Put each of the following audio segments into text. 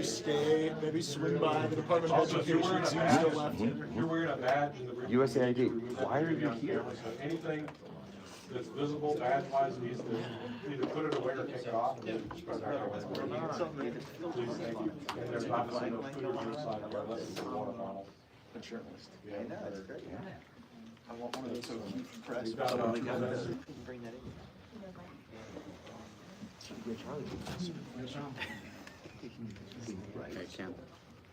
stay, maybe swing by the Department of Education, see who's still left. You're wearing a badge in the room. USAID, why are you here? So anything that's visible, badge-wise, needs to either put it away or take it off. And just put it back away. Please, thank you. And there's obviously no food on your side unless it's a water bottle. Journalist. Yeah, That's great. I want one of those so cute for press. We've got Bring that in.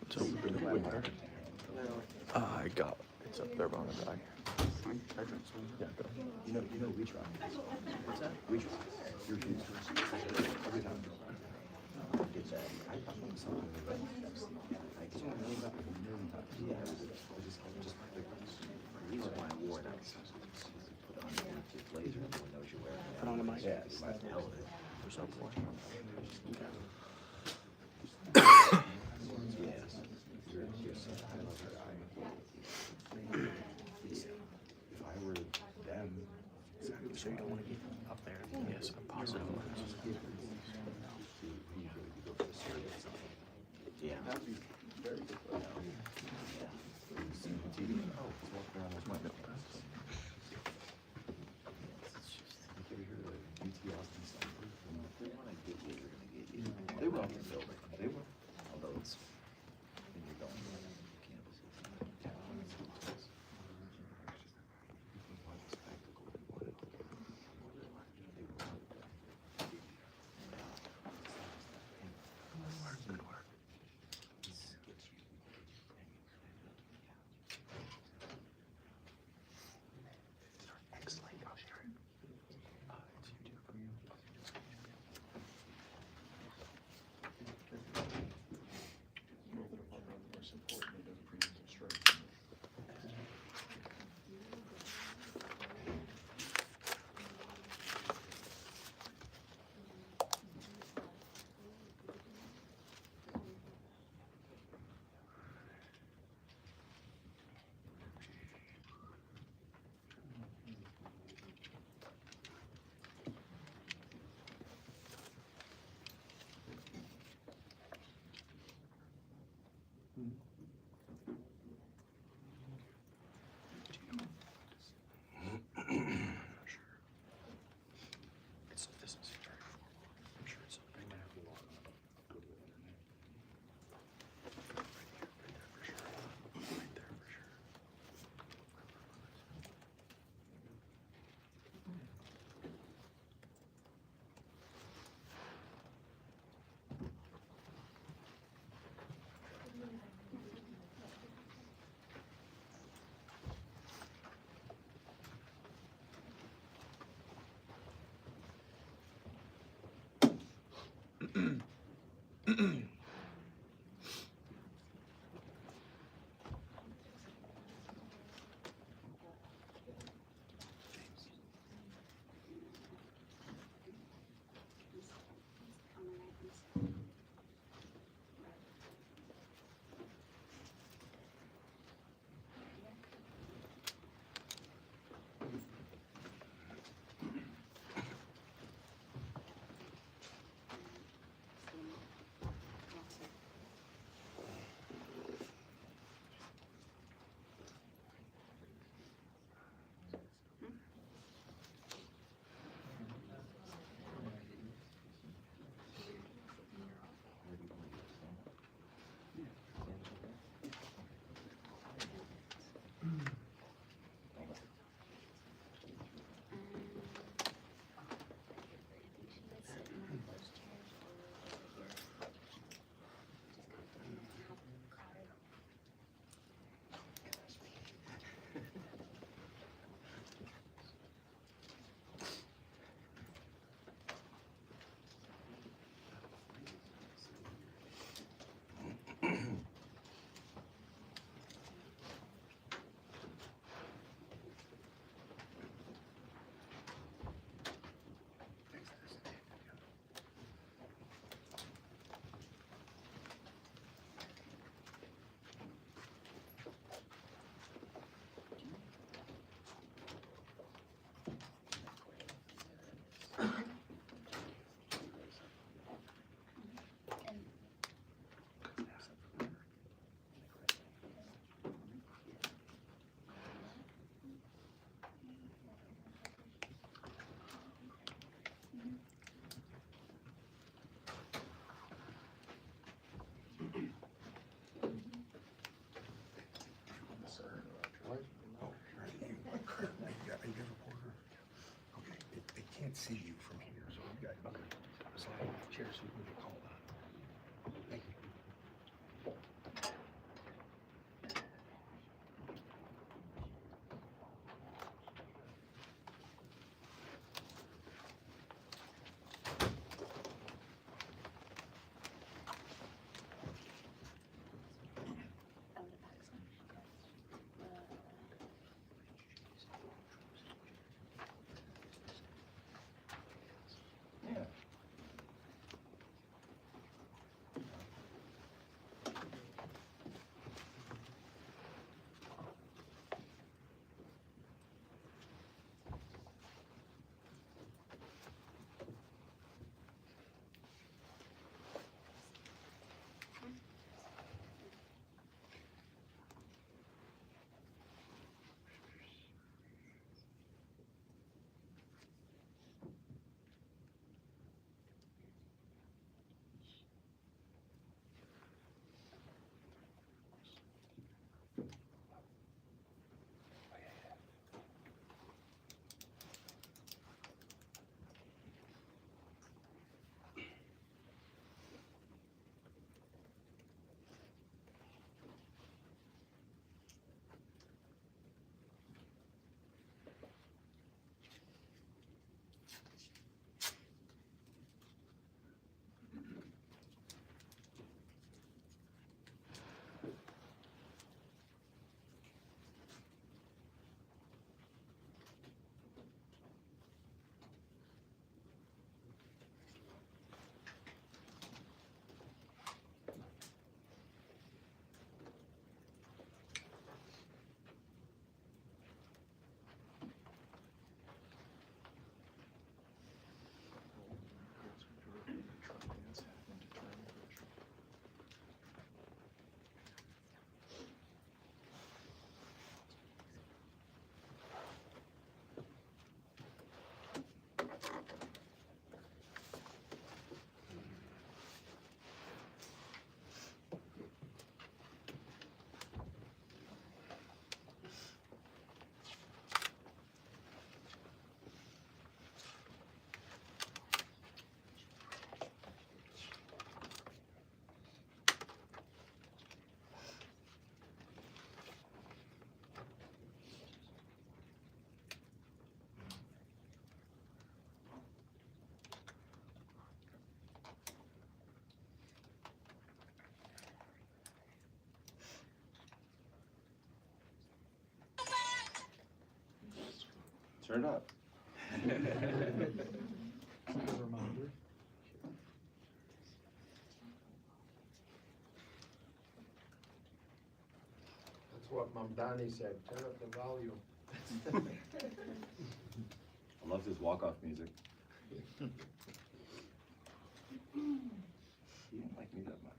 So, I got, it's up there on the guy. Yeah, go. You know, we try. What's that? We try. Your shoes first. Every time. Get that. I thought it was something. I can't remember that a million times. Yeah. Just like the reason why I wore it. Put on your blazer, everyone knows you're wearing it. Put on a mic. Yeah, it's like hell of it. For some point. Yes. You're so high of her eye. If I were them, exactly. So you don't want to get up there. Yes, I'm positive. Yeah. That would be very good. Yeah. Oh, it's walking around with my notepad. You ever hear of the UT Austin stuff? They want to get you, they're going to get you. They will. They will. Although it's, when you're going to campuses. Good work. Excellent. I'll share it. It's YouTube for you. Turn it up. That's what Mom Donnie said, turn up the volume. I love his walk-off music. He didn't like me that much.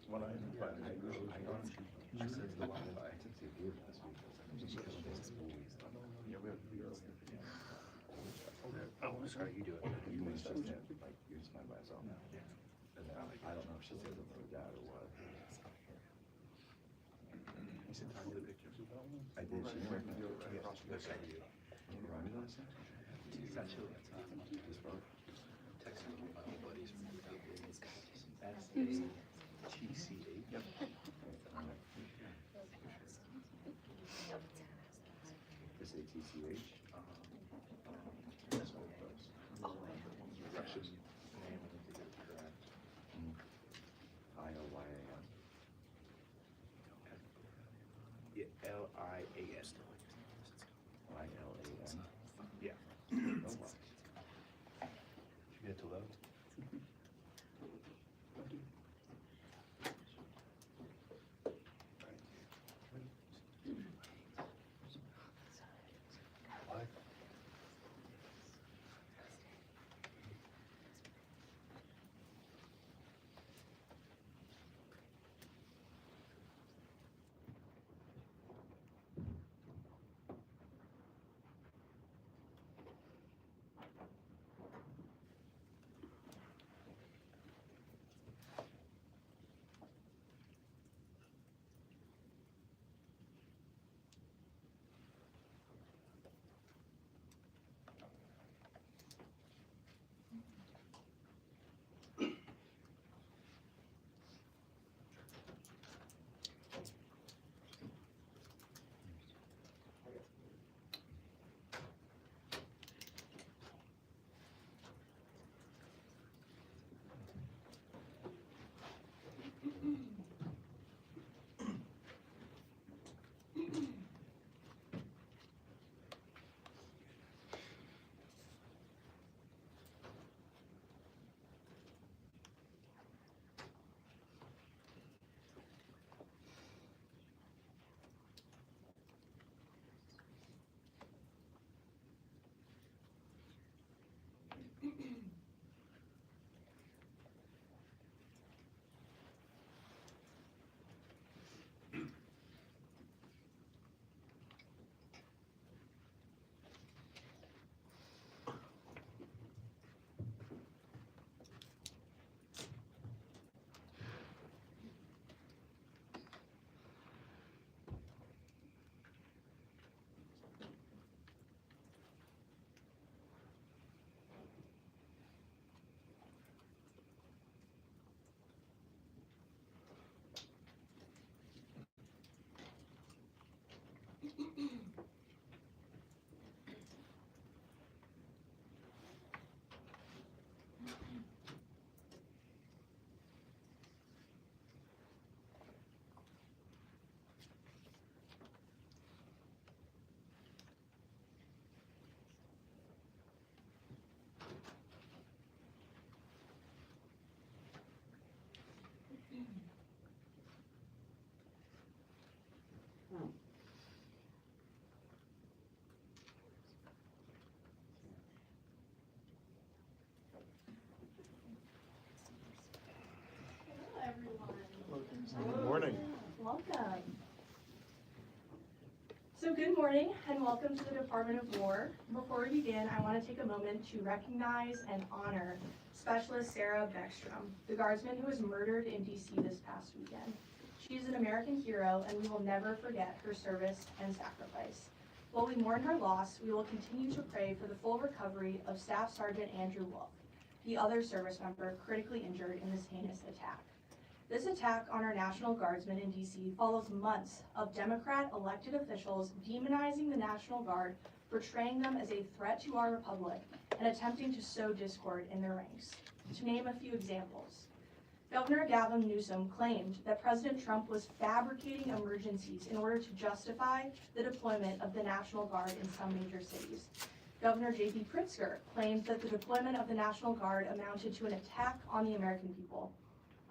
When I said to the Wi-Fi, I took the gear last week. Yeah, we have oh, sorry, you do it. You can just have, like, use mine by myself. And then I don't know if she'll say something like that or what. You said time to the pictures of that one? I did, she didn't recognize it. You remind me of this? It's actually, this bro. Texting my buddies from the that's TCA. Yep. This is TCH. That's what it does. Russian name, I think it's correct. ILYAN. Yeah, LIAN. ILAN. Yeah. Oh, wow. Did you get to load? Good morning. Welcome. So good morning and welcome to the Department of War. Before we begin, I want to take a moment to recognize and honor Specialist Sarah Beckstrom, the guardsman who was murdered in DC this past weekend. She is an American hero and we will never forget her service and sacrifice. While we mourn her loss, we will continue to pray for the full recovery of Staff Sergeant Andrew Wolf, the other service member critically injured in this heinous attack. This attack on our National Guardsmen in DC follows months of Democrat elected officials demonizing the National Guard, portraying them as a threat to our republic, and attempting to sow discord in their ranks. To name a few examples, Governor Gavin Newsom claimed that President Trump was fabricating emergencies in order to justify the deployment of the National Guard in some major cities. Governor J.B. Pritzker claimed that the deployment of the National Guard amounted to an attack on the American people.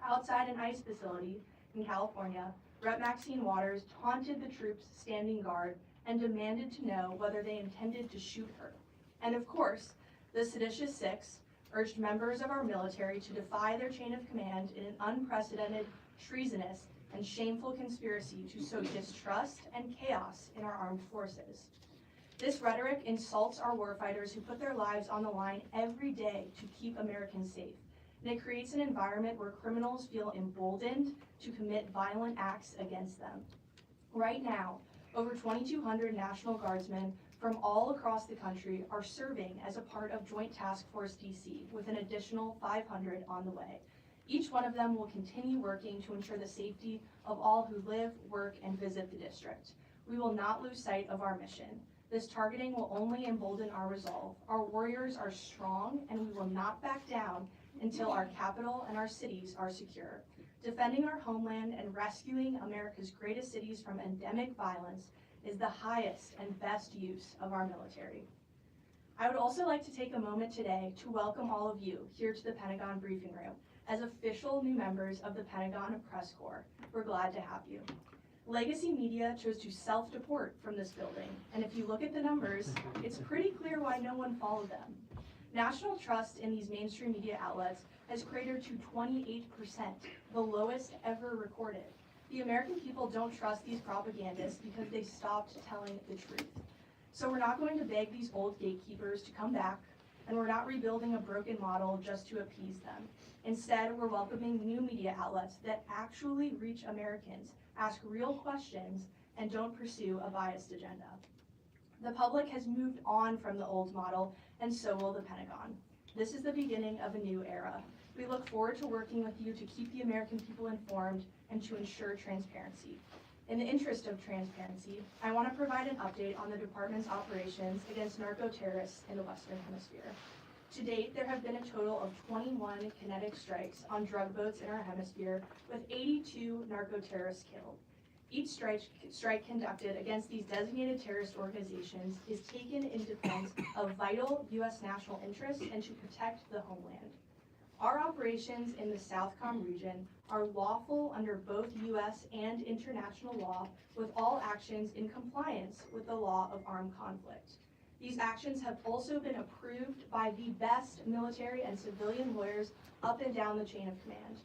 Outside an ICE facility in California, Rep. Maxine Waters taunted the troops standing guard and demanded to know whether they intended to shoot her. And of course, the seditious six urged members of our military to defy their chain of command in an unprecedented, treasonous, and shameful conspiracy to sow distrust and chaos in our armed forces. This rhetoric insults our warfighters who put their lives on the line every day to keep Americans safe. And it creates an environment where criminals feel emboldened to commit violent acts against them. Right now, over 2,200 National Guardsmen from all across the country are serving as a part of Joint Task Force DC, with an additional 500 on the way. Each one of them will continue working to ensure the safety of all who live, work, and visit the district. We will not lose sight of our mission. This targeting will only embolden our resolve. Our warriors are strong, and we will not back down until our capital and our cities are secure. Defending our homeland and rescuing America's greatest cities from endemic violence is the highest and best use of our military. I would also like to take a moment today to welcome all of you here to the Pentagon briefing room as official new members of the Pentagon Press Corps. We're glad to have you. Legacy media chose to self-deport from this building, and if you look at the numbers, it's pretty clear why no one followed them. National trust in these mainstream media outlets has cratered to 28%, the lowest ever recorded. The American people don't trust these propagandists because they stopped telling the truth. So we're not going to beg these old gatekeepers to come back, and we're not rebuilding a broken model just to appease them. Instead, we're welcoming new media outlets that actually reach Americans, ask real questions, and don't pursue a biased agenda. The public has moved on from the old model, and so will the Pentagon. This is the beginning of a new era. We look forward to working with you to keep the American people informed and to ensure transparency. In the interest of transparency, I want to provide an update on the department's operations against narco-terrorists in the Western Hemisphere. To date, there have been a total of 21 kinetic strikes on drug boats in our hemisphere, with 82 narco-terrorists killed. Each strike conducted against these designated terrorist organizations is taken in defense of vital U.S. national interests and to protect the homeland. Our operations in the SOUTHCOM region are lawful under both U.S. and international law, with all actions in compliance with the law of armed conflict. These actions have also been approved by the best military and civilian lawyers up and down the chain of command.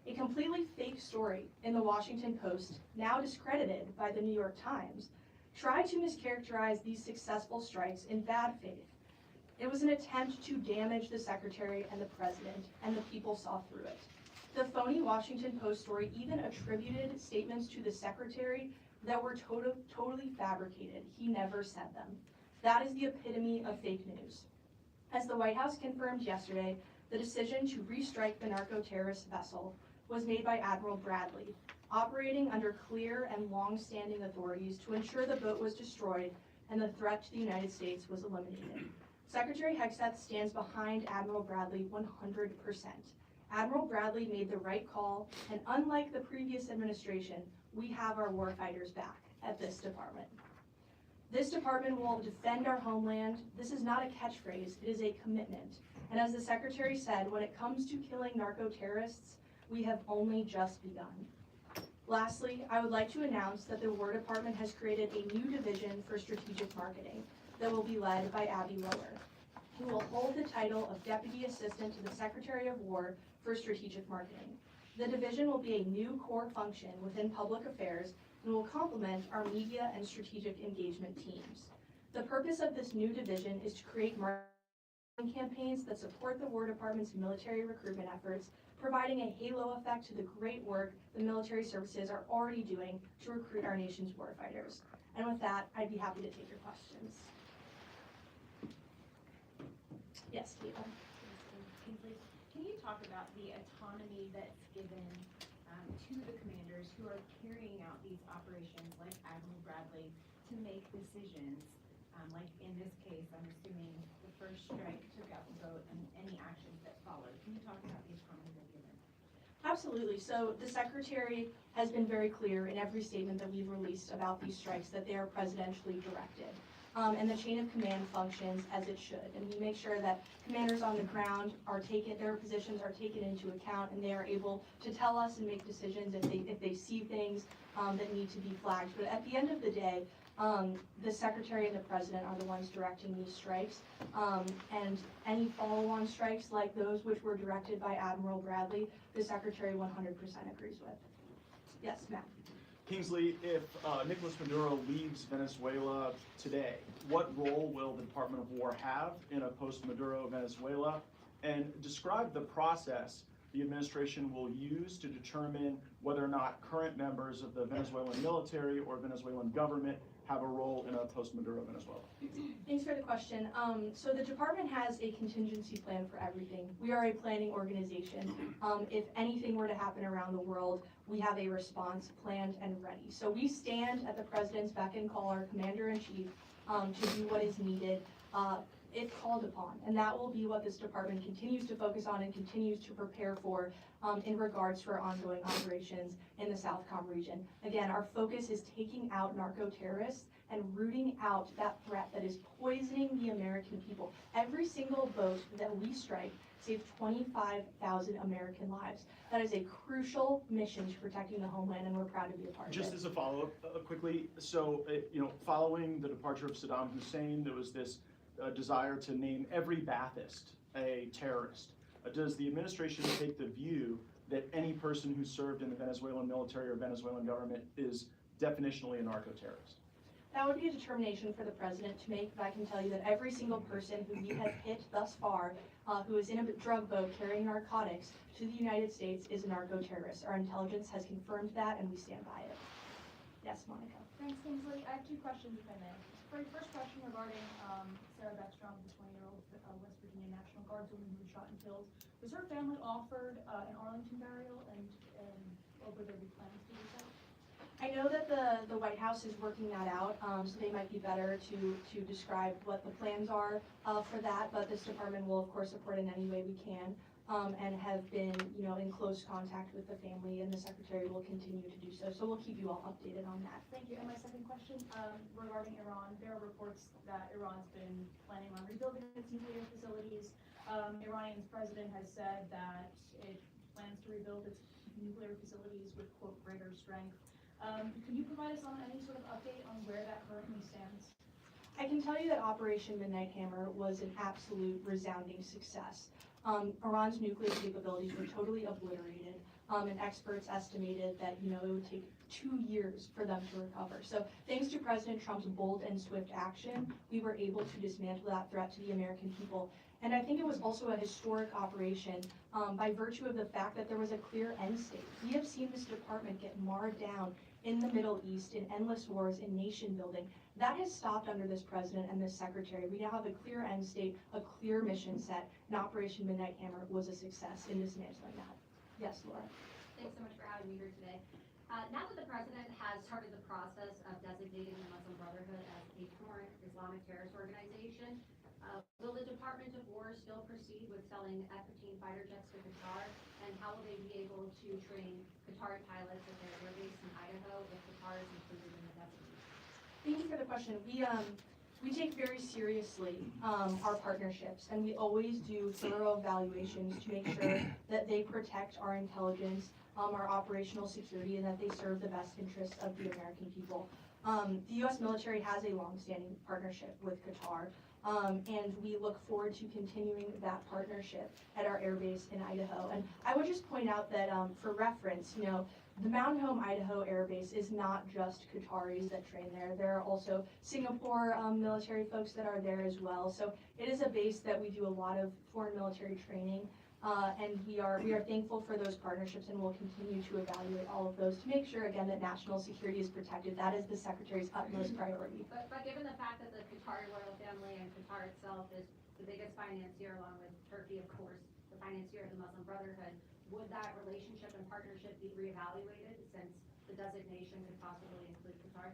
A completely fake story in the Washington Post, now discredited by the New York Times, tried to mischaracterize these successful strikes in bad faith. It was an attempt to damage the Secretary and the President, and the people saw through it. The phony Washington Post story even attributed statements to the Secretary that were totally fabricated. He never said them. That is the epitome of fake news. As the White House confirmed yesterday, the decision to restrike the narco-terrorist vessel was made by Admiral Bradley, operating under clear and long-standing authorities to ensure the boat was destroyed and the threat to the United States was eliminated. Secretary Hegseth stands behind Admiral Bradley 100%. Admiral Bradley made the right call, and unlike the previous administration, we have our warfighters back at this department. This department will defend our homeland. This is not a catchphrase, it is a commitment. And as the Secretary said, when it comes to killing narco-terrorists, we have only just begun. Lastly, I would like to announce that the War Department has created a new division for strategic marketing that will be led by Abby Lower, who will hold the title of Deputy Assistant to the Secretary of War for Strategic Marketing. The division will be a new core function within public affairs and will complement our media and strategic engagement teams. The purpose of this new division is to create marketing campaigns that support the War Department's military recruitment efforts, providing a halo effect to the great work the military services are already doing to recruit our nation's warfighters. And with that, I'd be happy to take your questions. Yes, Caitlin. Kingsley, can you talk about the autonomy that's given to the commanders who are carrying out these operations, like Admiral Bradley, to make decisions? Like in this case, I'm assuming the first strike took out the boat and any actions that followed. Can you talk about the autonomy that's given? Absolutely. So the Secretary has been very clear in every statement that we've released about these strikes that they are presidentially directed. And the chain of command functions as it should. And we make sure that commanders on the ground are taken, their positions are taken into account, and they are able to tell us and make decisions if they see things that need to be flagged. But at the end of the day, the Secretary and the President are the ones directing these strikes. And any follow-on strikes like those which were directed by Admiral Bradley, the Secretary 100% agrees with. Yes, Matt. Kingsley, if Nicolas Maduro leaves Venezuela today, what role will the Department of War have in a post-Maduro Venezuela? And describe the process the administration will use to determine whether or not current members of the Venezuelan military or Venezuelan government have a role in a post-Maduro Venezuela. Thanks for the question. So the department has a contingency plan for everything. We are a planning organization. If anything were to happen around the world, we have a response planned and ready. So we stand at the president's beck and call, our commander-in-chief, to do what is needed if called upon. And that will be what this department continues to focus on and continues to prepare for in regards to our ongoing operations in the SOUTHCOM region. Again, our focus is taking out narco-terrorists and rooting out that threat that is poisoning the American people. Every single boat that we strike saved 25,000 American lives. That is a crucial mission to protecting the homeland, and we're proud to be a part of it. Just as a follow-up quickly, so following the departure of Saddam Hussein, there was this desire to name every Ba'athist a terrorist. Does the administration take the view that any person who served in the Venezuelan military or Venezuelan government is definitionally a narco-terrorist? That would be a determination for the president to make, but I can tell you that every single person who we have hit thus far, who is in a drug boat carrying narcotics to the United States, is a narco-terrorist. Our intelligence has confirmed that, and we stand by it. Yes, Monica. Thanks, Kingsley. I have two questions, if I may. First question regarding Sarah Beckstrom, the 20-year-old West Virginia National Guardswoman who was shot and killed. Was her family offered an Arlington burial, and what would there be plans to do so? I know that the White House is working that out, so they might be better to describe what the plans are for that, but this department will of course support in any way we can, and have been in close contact with the family, and the Secretary will continue to do so. So we'll keep you all updated on that. Thank you. And my second question regarding Iran. There are reports that Iran's been planning on rebuilding its nuclear facilities. Iranian's president has said that it plans to rebuild its nuclear facilities with, quote, greater strength. Can you provide us on any sort of update on where that currently stands? I can tell you that Operation Midnight Hammer was an absolute resounding success. Iran's nuclear capabilities were totally obliterated, and experts estimated that it would take 2 years for them to recover. So thanks to President Trump's bold and swift action, we were able to dismantle that threat to the American people. And I think it was also a historic operation by virtue of the fact that there was a clear end state. We have seen this department get marred down in the Middle East in endless wars and nation building. That has stopped under this president and this secretary. We now have a clear end state, a clear mission set, and Operation Midnight Hammer was a success in dismantling that. Yes, Laura. Thanks so much for having me here today. Now that the president has started the process of designating the Muslim Brotherhood as a foreign Islamic terrorist organization, will the Department of War still proceed with selling F-15 fighter jets to Qatar? And how will they be able to train Qatari pilots at their air base in Idaho if Qatar is included in the designation? Thank you for the question. We take very seriously our partnerships, and we always do thorough evaluations to make sure that they protect our intelligence, our operational security, and that they serve the best interests of the American people. The U.S. military has a long-standing partnership with Qatar. And we look forward to continuing that partnership at our air base in Idaho. And I would just point out that for reference, the Mountain Home, Idaho Air Base is not just Qataris that train there. There are also Singapore military folks that are there as well. So it is a base that we do a lot of foreign military training. And we are thankful for those partnerships, and we'll continue to evaluate all of those to make sure, again, that national security is protected. That is the Secretary's utmost priority. But given the fact that the Qatari royal family and Qatar itself is the biggest financier, along with Turkey, of course, the financier of the Muslim Brotherhood, would that relationship and partnership be reevaluated since the designation could possibly include Qatar?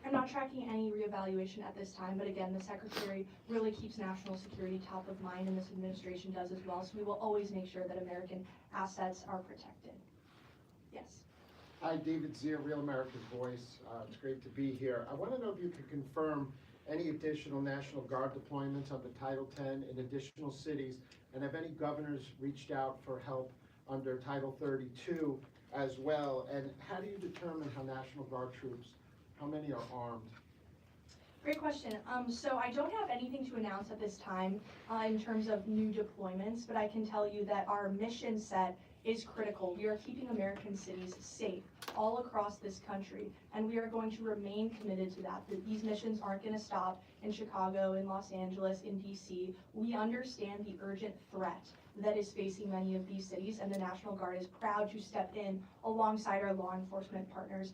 I'm not tracking any reevaluation at this time, but again, the Secretary really keeps national security top of mind, and this administration does as well. So we will always make sure that American assets are protected. Yes. Hi, David Zier, Real America's Voice. It's great to be here. I want to know if you could confirm any additional National Guard deployments under Title 10 in additional cities, and have any governors reached out for help under Title 32 as well? And how do you determine how National Guard troops, how many are armed? Great question. So I don't have anything to announce at this time in terms of new deployments, but I can tell you that our mission set is critical. We are keeping American cities safe all across this country, and we are going to remain committed to that. These missions aren't going to stop in Chicago, in Los Angeles, in DC. We understand the urgent threat that is facing many of these cities, and the National Guard is proud to step in alongside our law enforcement partners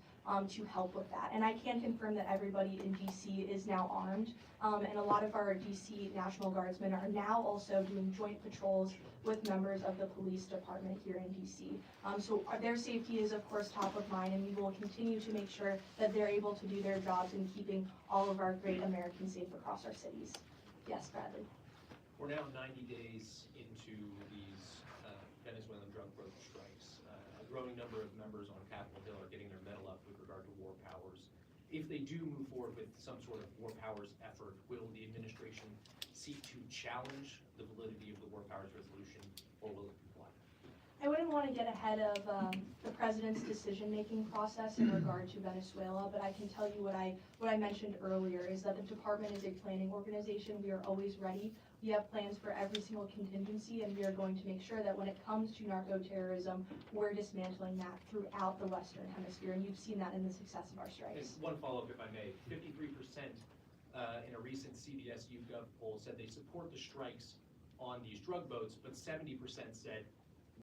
to help with that. And I can confirm that everybody in DC is now armed, and a lot of our DC National Guardsmen are now also doing joint patrols with members of the police department here in DC. So their safety is of course top of mind, and we will continue to make sure that they're able to do their jobs in keeping all of our great Americans safe across our cities. Yes, Bradley. We're now 90 days into these Venezuelan drug broker strikes. A growing number of members on Capitol Hill are getting their mettle up with regard to war powers. If they do move forward with some sort of war powers effort, will the administration seek to challenge the validity of the war powers resolution, or will it comply? I wouldn't want to get ahead of the president's decision-making process in regard to Venezuela, but I can tell you what I mentioned earlier is that the department is a planning organization. We are always ready. We have plans for every single contingency, and we are going to make sure that when it comes to narco-terrorism, we're dismantling that throughout the Western Hemisphere, and you've seen that in the success of our strikes. And one follow-up, if I may. 53% in a recent CBS YouGov poll said they support the strikes on these drug boats, but 70% said